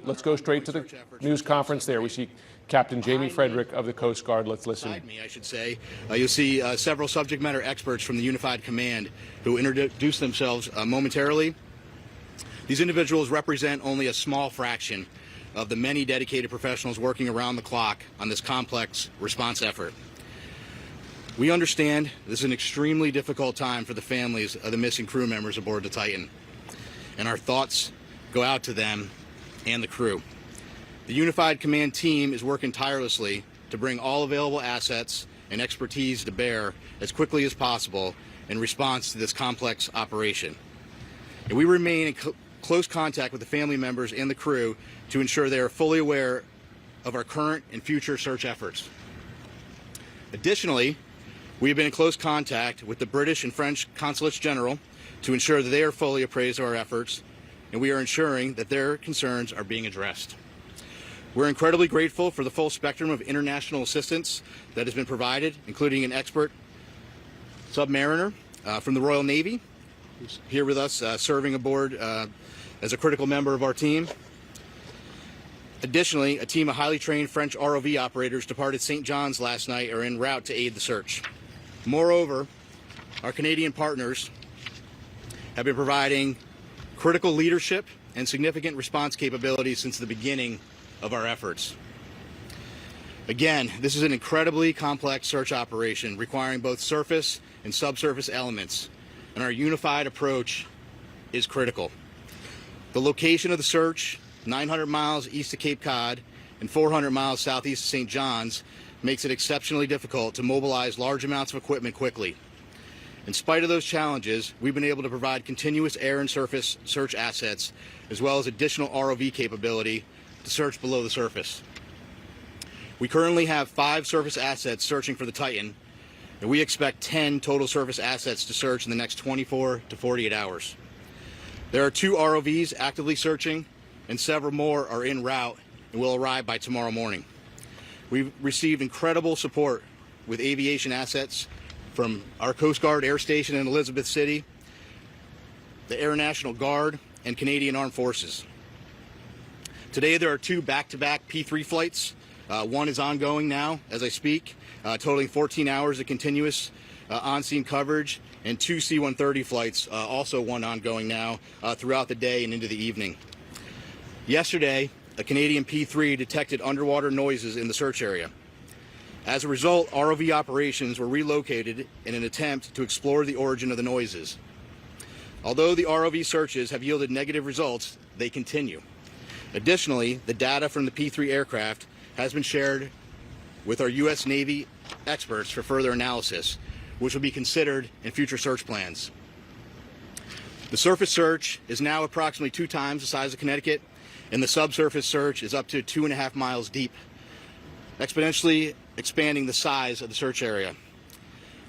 let's go straight to the news conference there. We see Captain Jamie Frederick of the Coast Guard. Let's listen. Beside me, I should say, you'll see several subject matter experts from the Unified Command who introduce themselves momentarily. These individuals represent only a small fraction of the many dedicated professionals working around the clock on this complex response effort. We understand this is an extremely difficult time for the families of the missing crew members aboard the Titan, and our thoughts go out to them and the crew. The Unified Command team is working tirelessly to bring all available assets and expertise to bear as quickly as possible in response to this complex operation. And we remain in close contact with the family members and the crew to ensure they are fully aware of our current and future search efforts. Additionally, we have been in close contact with the British and French Consulates General to ensure that they are fully appraised of our efforts, and we are ensuring that their concerns are being addressed. We're incredibly grateful for the full spectrum of international assistance that has been provided, including an expert submariner from the Royal Navy, who's here with us serving aboard as a critical member of our team. Additionally, a team of highly trained French ROV operators departed St. John's last night are en route to aid the search. Moreover, our Canadian partners have been providing critical leadership and significant response capabilities since the beginning of our efforts. Again, this is an incredibly complex search operation requiring both surface and subsurface elements, and our unified approach is critical. The location of the search, 900 miles east of Cape Cod and 400 miles southeast of St. John's, makes it exceptionally difficult to mobilize large amounts of equipment quickly. In spite of those challenges, we've been able to provide continuous air and surface search assets, as well as additional ROV capability to search below the surface. We currently have 5 surface assets searching for the Titan, and we expect 10 total surface assets to search in the next 24 to 48 hours. There are 2 ROVs actively searching, and several more are en route and will arrive by tomorrow morning. We've received incredible support with aviation assets from our Coast Guard Air Station in Elizabeth City, the Air National Guard, and Canadian Armed Forces. Today there are 2 back-to-back P3 flights. One is ongoing now as I speak, totaling 14 hours of continuous on-scene coverage, and 2 C-130 flights, also one ongoing now throughout the day and into the evening. Yesterday, a Canadian P3 detected underwater noises in the search area. As a result, ROV operations were relocated in an attempt to explore the origin of the noises. Although the ROV searches have yielded negative results, they continue. Additionally, the data from the P3 aircraft has been shared with our U.S. Navy experts for further analysis, which will be considered in future search plans. The surface search is now approximately 2 times the size of Connecticut, and the subsurface search is up to 2.5 miles deep, exponentially expanding the size of the search area.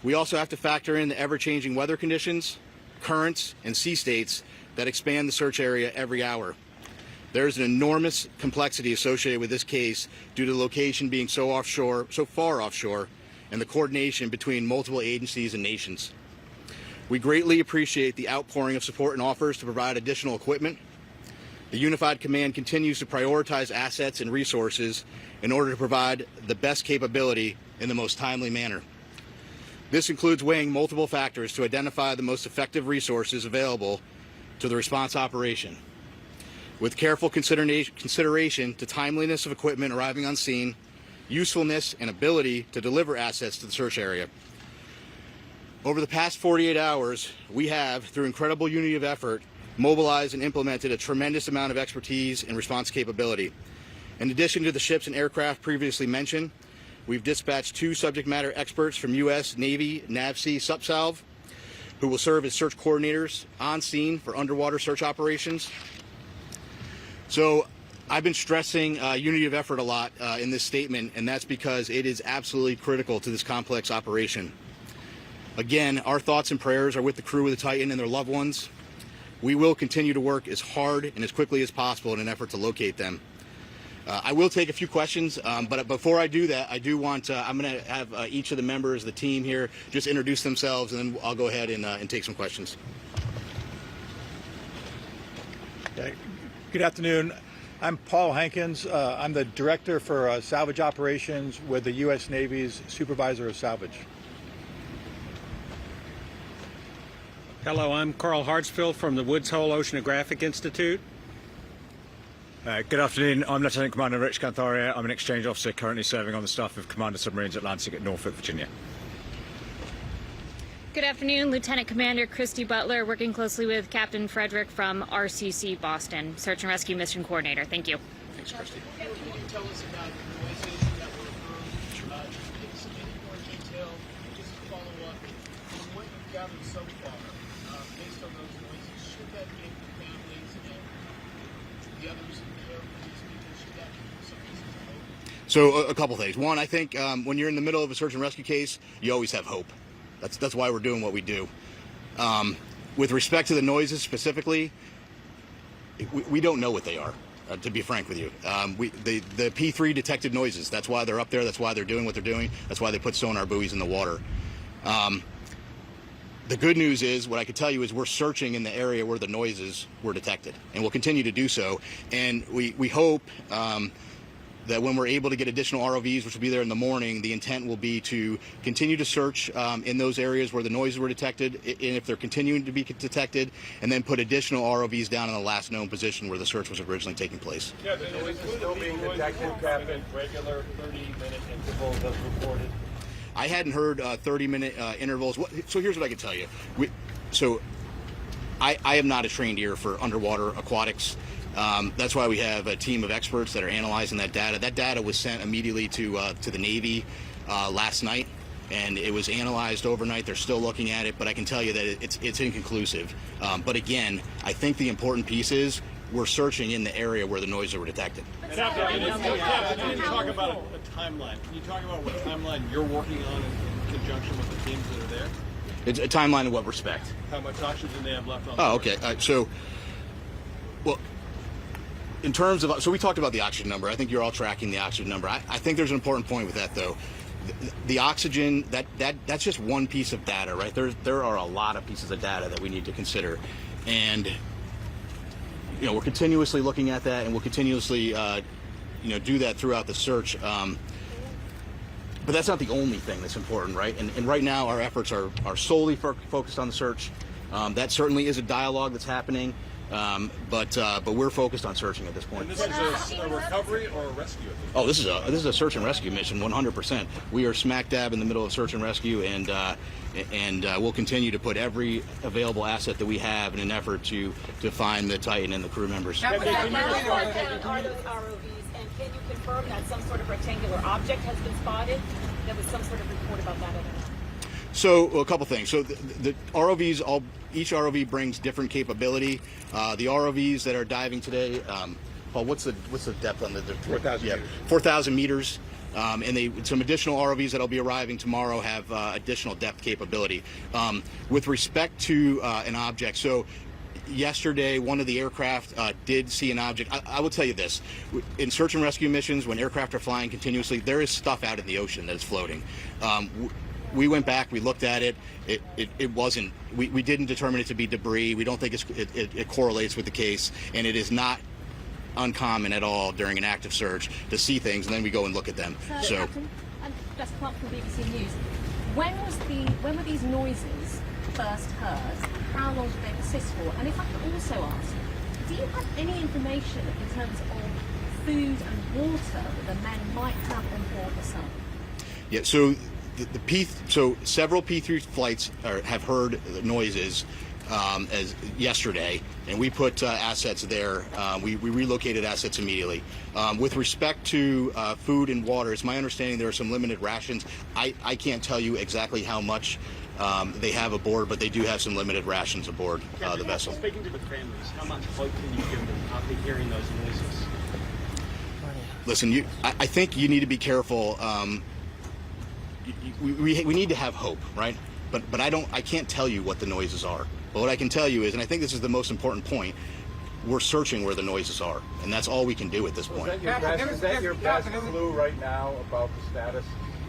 We also have to factor in the ever-changing weather conditions, currents, and sea states that expand the search area every hour. There is an enormous complexity associated with this case due to the location being so far offshore, and the coordination between multiple agencies and nations. We greatly appreciate the outpouring of support and offers to provide additional equipment. The Unified Command continues to prioritize assets and resources in order to provide the best capability in the most timely manner. This includes weighing multiple factors to identify the most effective resources available to the response operation, with careful consideration to timeliness of equipment arriving on scene, usefulness and ability to deliver assets to the search area. Over the past 48 hours, we have, through incredible unity of effort, mobilized and implemented a tremendous amount of expertise and response capability. In addition to the ships and aircraft previously mentioned, we've dispatched 2 subject matter experts from U.S. Navy NAVSEA SUPSALV, who will serve as search coordinators on scene for underwater search operations. So I've been stressing unity of effort a lot in this statement, and that's because it is absolutely critical to this complex operation. Again, our thoughts and prayers are with the crew of the Titan and their loved ones. We will continue to work as hard and as quickly as possible in an effort to locate them. I will take a few questions, but before I do that, I do want I'm going to have each of the members of the team here just introduce themselves, and then I'll go ahead and take some questions. Okay. Good afternoon. I'm Paul Hankins. I'm the Director for Salvage Operations with the U.S. Navy's Supervisor of Salvage. Hello, I'm Carl Hartsfield from the Woods Hole Oceanographic Institute. Good afternoon. I'm Lieutenant Commander Rich Cantharia. I'm an exchange officer currently serving on the staff of Commander Submarines Atlantic at Norfolk, Virginia. Good afternoon, Lieutenant Commander Christy Butler, working closely with Captain Frederick from RCC Boston, Search and Rescue Mission Coordinator. Thank you. Thanks, Christy. Can you tell us about the noises that were heard? Just give us any more detail, just to follow up on what you've gathered so far. Based on those noises, should that give the families and the others in the air for these people, should that give them some reason to hope? So a couple things. One, I think when you're in the middle of a search and rescue case, you always have hope. That's why we're doing what we do. With respect to the noises specifically, we don't know what they are, to be frank with you. The P3 detected noises. That's why they're up there. That's why they're doing what they're doing. That's why they put sonar buoys in the water. The good news is, what I can tell you is we're searching in the area where the noises were detected, and we'll continue to do so. And we hope that when we're able to get additional ROVs, which will be there in the morning, the intent will be to continue to search in those areas where the noises were detected, and if they're continuing to be detected, and then put additional ROVs down in the last known position where the search was originally taking place. Yeah, the noise is still being detected, Captain. Regular 30-minute intervals as reported. I hadn't heard 30-minute intervals. So here's what I can tell you. I am not a trained ear for underwater aquatics. That's why we have a team of experts that are analyzing that data. That data was sent immediately to the Navy last night, and it was analyzed overnight. They're still looking at it, but I can tell you that it's inconclusive. But again, I think the important piece is we're searching in the area where the noises were detected. Captain, can you talk about a timeline? Can you talk about what timeline you're working on in conjunction with the teams that are there? It's a timeline in what respect? How much oxygen they have left on Oh, board? okay. Well, in terms of, so we talked about the oxygen number. I think you're all tracking the oxygen number. I think there's an important point with that, though. The oxygen, that's just one piece of data, right? There are a lot of pieces of data that we need to consider, and we're continuously looking at that, and we'll continuously do that throughout the search. But that's not the only thing that's important, right? And right now our efforts are solely focused on the search. That certainly is a dialogue that's happening. But we're focused on searching at this point. And this is a recovery or a rescue? Oh, this is a search and rescue mission, 100%. We are smack dab in the middle of search and rescue, and we'll continue to put every available asset that we have in an effort to find the Titan and the crew members. How important are those ROVs, and can you confirm that some sort of rectangular object has been spotted? There was some sort of report about that. So a couple things. So the ROVs, each ROV brings different capability. The ROVs that are diving today, Paul, what's the depth on the 4,000 meters. 4,000 meters. And some additional ROVs that'll be arriving tomorrow have additional depth capability. With respect to an object, so yesterday one of the aircraft did see an object. I will tell you this: in search and rescue missions, when aircraft are flying continuously, there is stuff out in the ocean that is floating. We went back, we looked at it. It wasn't. We didn't determine it to be debris. We don't think it correlates with the case, and it is not uncommon at all during an active search to see things, and then we go and look at them. So Captain, just Clark from BBC News. When were these noises first heard? How long did they persist for? And if I could also ask, do you have any information in terms of food and water that the men might have on board the sub? yeah, so so several P3 flights have heard the noises as yesterday, and we put assets there. We relocated assets immediately. With respect to food and water, it's my understanding there are some limited rations. I can't tell you exactly how much they have aboard, but they do have some limited rations aboard the vessel. Speaking to the families, how much hope can you give them after hearing those noises? Listen, I think you need to be careful. We need to have hope, right? But I can't tell you what the noises are. But what I can tell you is, and I think this is the most important point, we're searching where the noises are, and that's all we can do at this point. Is that your best clue right now about the status?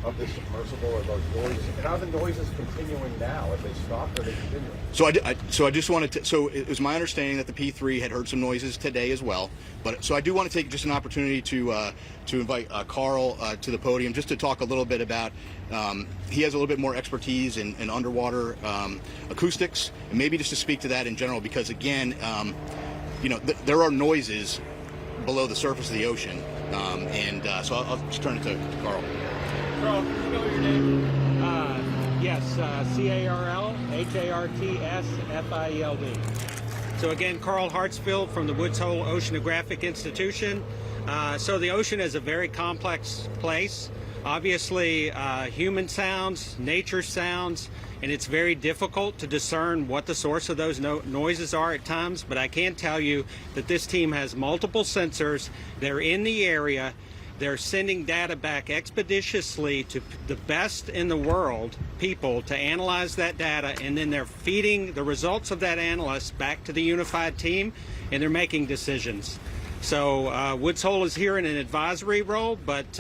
of this submersible or those noises? And are the noises continuing now? Have they stopped or are they continuing? So I just wanted to. So it was my understanding that the P3 had heard some noises today as well. But so I do want to take just an opportunity to invite Carl to the podium just to talk a little bit about. He has a little bit more expertise in underwater acoustics, and maybe just to speak to that in general, because again, there are noises below the surface of the ocean, so I'll just turn it to Carl. Carl, can you spell your name? Yes, CarlHartsfield. So again, Carl Hartsfield from the Woods Hole Oceanographic Institution. So the ocean is a very complex place. Obviously, human sounds, nature sounds, and it's very difficult to discern what the source of those noises are at times. But I can tell you that this team has multiple sensors. They're in the area. They're sending data back expeditiously to the best in the world people to analyze that data, and then they're feeding the results of that analysis back to the unified team, and they're making decisions. So Woods Hole is here in an advisory role, but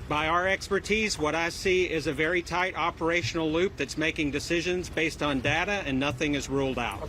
by our expertise, what I see is a very tight operational loop that's making decisions based on data, and nothing is ruled out.